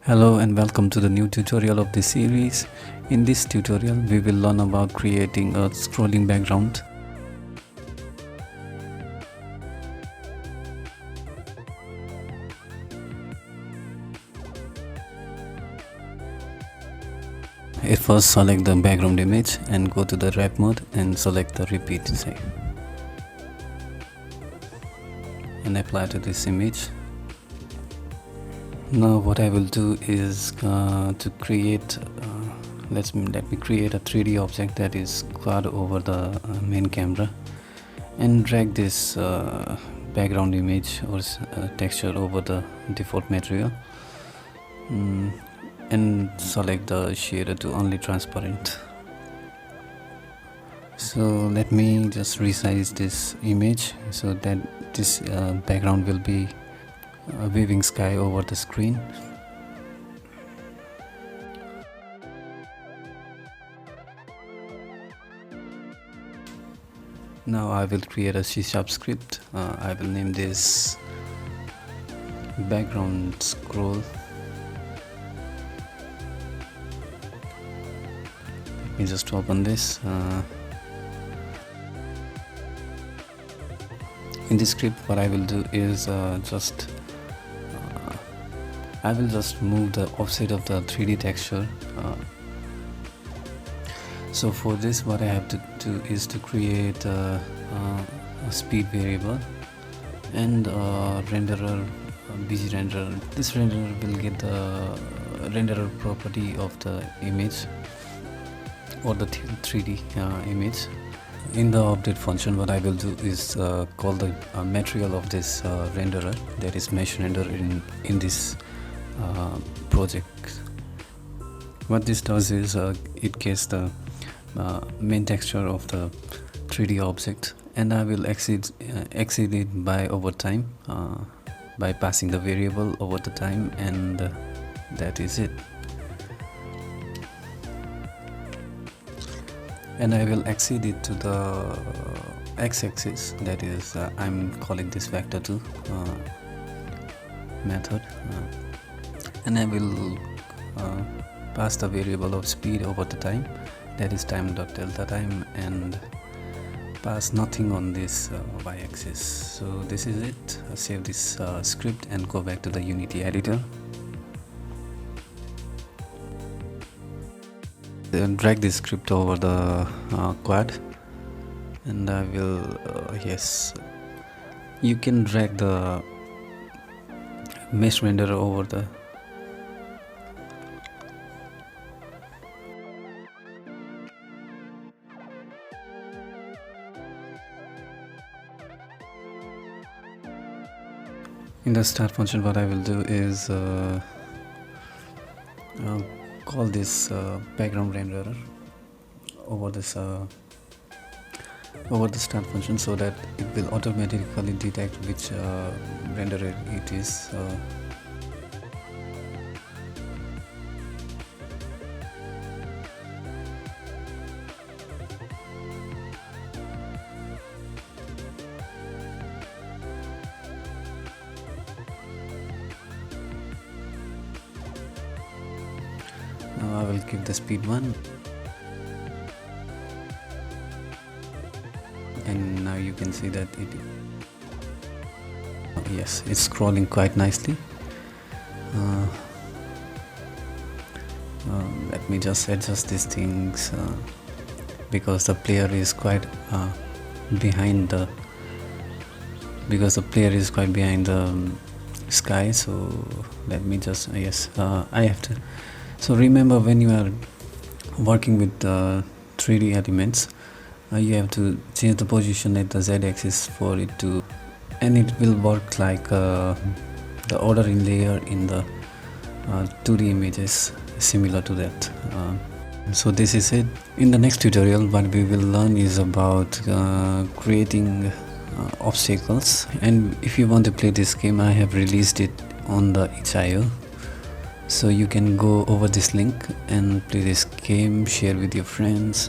Hello and welcome to the new tutorial of this series. In this tutorial we will learn about creating a scrolling background. At first select the background image and go to the wrap mode and select the repeat and apply to this image. Now what I will do is to create let me create a 3D object that is quad over the main camera and drag this background image or texture over the default material and select the shader to only transparent. So let me just resize this image so that this background will be a waving sky over the screen. Now I will create a C# script. I will name this background scroll. Let me just open this. In this script what I will do is I will just move the offset of the 3D texture. So for this what I have to do is to create a speed variable and a renderer, busy renderer. This renderer will get the renderer property of the image or the 3D image. In the update function what I will do is call the material of this renderer, that is mesh render in this project. What this does is it gets the main texture of the 3D object, and I will exceed it by over time by passing the variable over the time, and that is it. And I will exceed it to the x-axis, that is I'm calling this vector2 method, and I will pass the variable of speed over the time, that is time.delta time, and pass nothing on this y-axis. So this is it. Save this script and go back to the Unity editor. Then drag this script over the quad, and I will yes, you can drag the mesh renderer over the in the start function. What I will do is call this background renderer over this over the start function, so that it will automatically detect which renderer it is. Now I will give the speed 1, and now you can see that yes, it's scrolling quite nicely. Let me just adjust these things because the player is quite behind the sky. So let me just I have to. So remember, when you are working with 3D elements, you have to change the position at the z-axis for it to, and it will work like the order in layer in the 2D images, similar to that. So this is it. In the next tutorial what we will learn is about creating obstacles, and if you want to play this game, I have released it on the itch.io. So you can go over this link and play this game, share with your friends.